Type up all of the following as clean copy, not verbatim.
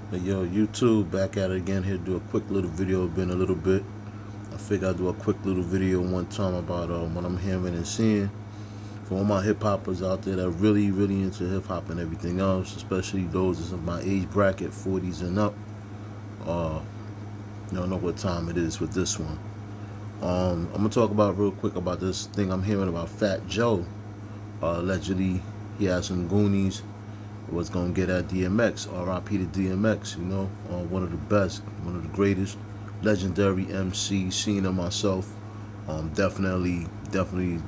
Hey yo, YouTube, back at it again here. Do a quick little video. Been a little bit. I figured I'd do a quick little video one time about what I'm hearing and seeing. For all my hip hoppers out there that really into hip hop and everything else, especially those of my age bracket, 40s and up. Uh, you don't know what time it is with this one. I'm gonna talk about real quick about this thing I'm hearing about Fat Joe. Allegedly, he has some goonies. Was gonna get at DMX, R.I.P. to DMX. One of the best, one of the greatest, legendary MC. Seen him myself. Definitely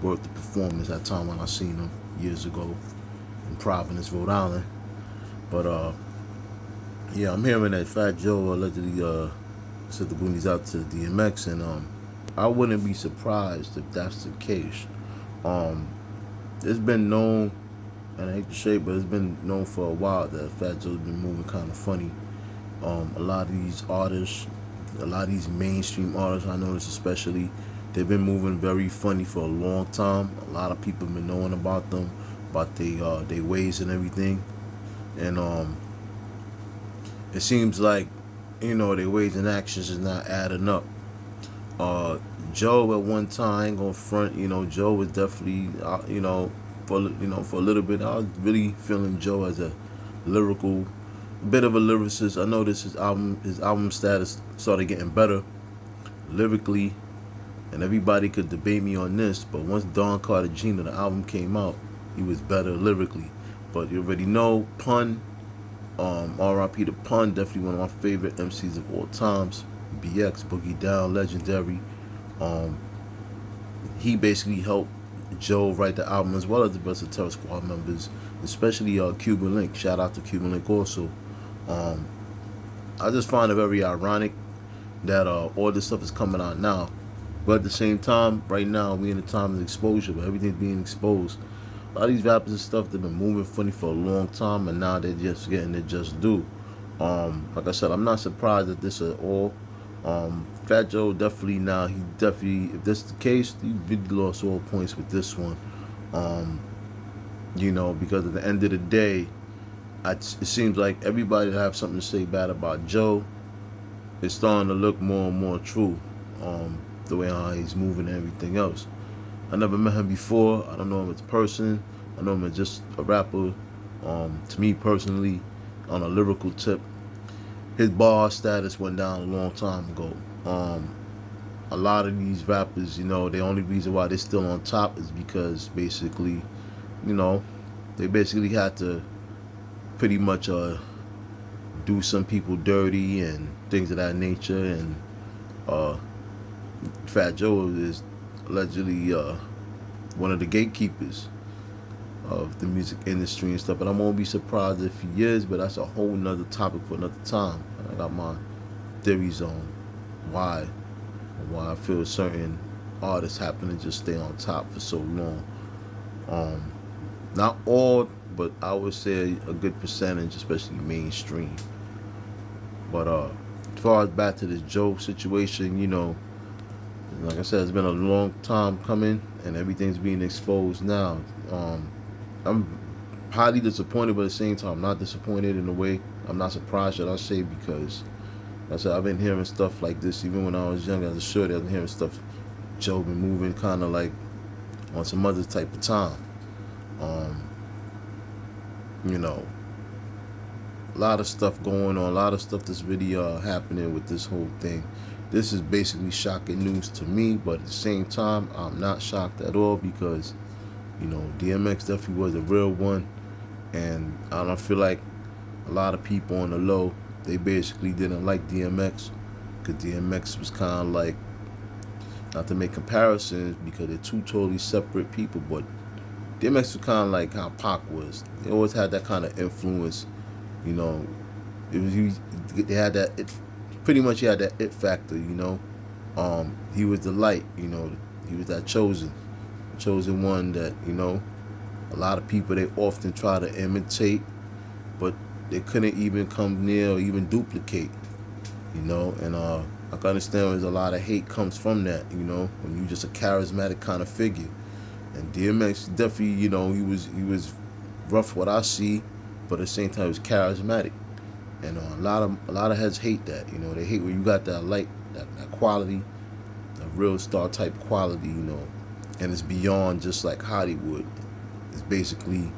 worth the performance. That time when I seen him years ago in Providence, Rhode Island. But yeah, I'm hearing that Fat Joe allegedly sent the goonies out to DMX, and I wouldn't be surprised if that's the case. Um, it's been known, and I hate to say it, but it's been known for a while that Fat Joe's been moving kind of funny. A lot of these artists, a lot of these mainstream artists, I noticed especially, they've been moving very funny for a long time. A lot of people have been knowing about them, about their ways and everything, and it seems like their ways and actions is not adding up. Uh, Joe at one time, ain't gonna front, Joe was definitely, for a little bit, I was really feeling Joe as a lyrical, bit of a lyricist. I noticed his album status started getting better lyrically, and everybody could debate me on this. But once Don Cartagena, the album came out, he was better lyrically. But you already know, Pun, R.I.P. to Pun, definitely one of my favorite MCs of all times. BX, Boogie Down, legendary. Um, he basically helped Joe write the album as well as the rest of Terror Squad members, especially Cuban Link. Shout out to Cuban Link also. Um, I just find it very ironic that all this stuff is coming out now, but at the same time, right now we in a time of exposure, but everything's being exposed. A lot of these rappers and stuff, they've been moving funny for a long time, and now they're just getting it just due. Like I said, I'm not surprised at this at all. Fat Joe definitely now, he definitely, if this is the case, he really lost all points with this one. Um, because at the end of the day, it seems like everybody that have something to say bad about Joe is starting to look more and more true. The way how he's moving and everything else. I never met him before. I don't know him as a person. I know him as just a rapper. To me personally, on a lyrical tip, his bar status went down a long time ago. A lot of these rappers, the only reason why they're still on top is because basically, you know, they basically had to pretty much do some people dirty and things of that nature. And uh, Fat Joe is allegedly one of the gatekeepers of the music industry and stuff. And I won't be surprised if he is, but that's a whole nother topic for another time. I got my theories on why I feel certain artists happen to just stay on top for so long. Not all, but I would say a good percentage, especially mainstream. But as far as back to this Joe situation, like I said, it's been a long time coming, and everything's being exposed now. I'm highly disappointed, but at the same time, I'm not disappointed in a way. I'm not surprised, should I say, because like I said, I've been hearing stuff like this even when I was young as a shorty. I've been hearing stuff. Joe been moving kind of like on some other type of time. Um, a lot of stuff going on, a lot of stuff that's really happening with this whole thing. This is basically shocking news to me, but at the same time, I'm not shocked at all because, DMX definitely was a real one, and I don't feel like a lot of people on the low, they basically didn't like DMX, because DMX was kind of like, not to make comparisons because they're two totally separate people, but DMX was kind of like how Pac was. They always had that kind of influence, you know. They had that. Pretty much he had that it factor, He was the light, He was that chosen one that a lot of people they often try to imitate, but they couldn't even come near or even duplicate, And I can understand there's a lot of hate comes from that, when you just a charismatic kind of figure. And DMX definitely, he was rough what I see, but at the same time he was charismatic. And a lot of heads hate that. You know, they hate when you got that light, that quality, a real star type quality. You know, and it's beyond just like Hollywood. It's basically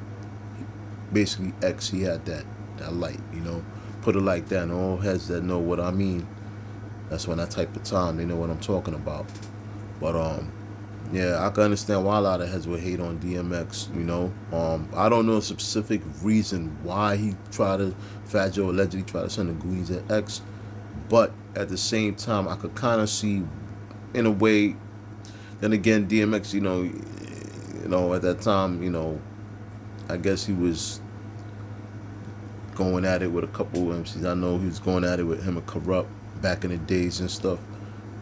X. He had that light. You know, put it like that. And all heads that know what I mean, that's when that type of time they know what I'm talking about. But yeah, I can understand why a lot of heads would hate on DMX. You know, I don't know a specific reason why Fat Joe allegedly tried to send the Goonies at X, but at the same time, I could kind of see, in a way. Then again, DMX, at that time, I guess he was going at it with a couple of MCs. I know he was going at it with him and Corrupt back in the days and stuff,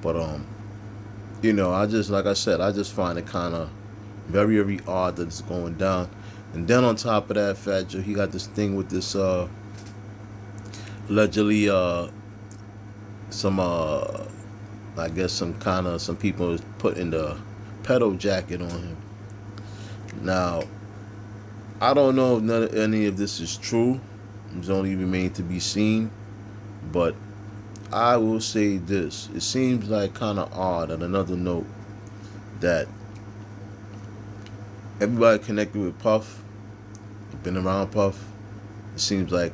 but I just, like I said, I just find it kind of very, very odd that it's going down. And then on top of that, Fat Joe, he got this thing with this allegedly some I guess some people was putting the pedo jacket on him. Now, I don't know if any of this is true. It's only remained to be seen. But I will say this: it seems like kind of odd. On another note, that everybody connected with Puff, been around Puff. It seems like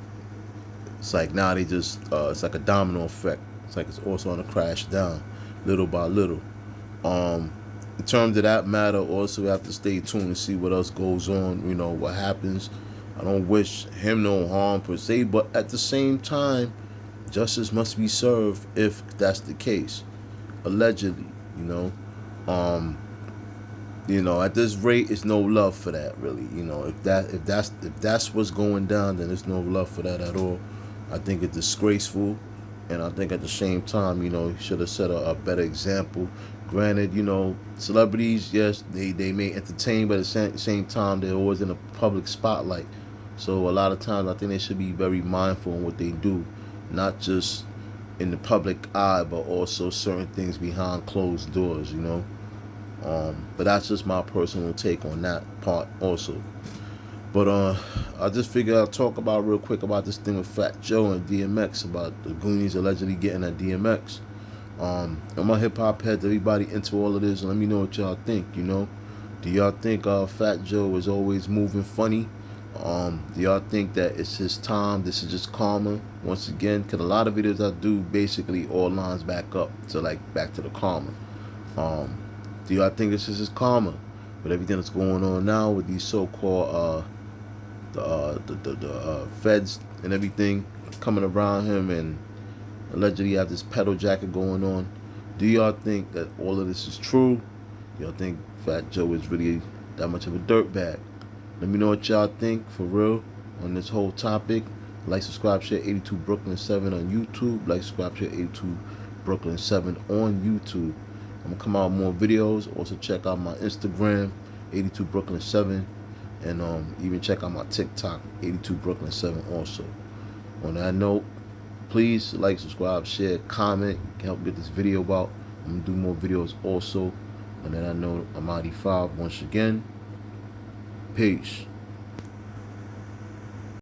it's like now they just it's like a domino effect. It's like it's also on a crash down, little by little. In terms of that matter, also we have to stay tuned and see what else goes on. What happens. I don't wish him no harm per se, but at the same time, justice must be served if that's the case. Allegedly, at this rate, it's no love for that, really. If that's what's going down, then there's no love for that at all. I think it's disgraceful, and I think at the same time, he should have set a better example. Granted, celebrities, yes, they may entertain, but at the same time, they're always in a public spotlight. So a lot of times, I think they should be very mindful in what they do, not just in the public eye, but also certain things behind closed doors. But that's just my personal take on that part also. But I just figured I'd talk about real quick about this thing with Fat Joe and DMX, about the Goonies allegedly getting at DMX. I'm a hip hop head. Everybody into all of this, and let me know what y'all think. Do y'all think Fat Joe is always moving funny? Do y'all think that it's his time? This is just karma once again? Because a lot of videos I do basically all lines back up to back to the karma. Do y'all think this is his karma with everything that's going on now with these so-called the feds and everything coming around him, and allegedly have this pedo jacket going on? Do y'all think that all of this is true? Do y'all think Fat Joe is really that much of a dirtbag? Let me know what y'all think for real on this whole topic. Like, subscribe, share 82 Brooklyn 7 on YouTube. Like, subscribe, share 82 Brooklyn 7 on YouTube. I'm gonna come out with more videos. Also check out my Instagram, 82 Brooklyn 7, and even check out my TikTok, 82 Brooklyn 7 also. On that note, please like, subscribe, share, comment, help get this video out. I'm gonna do more videos also. And then I know I'm 95 once again. Peace.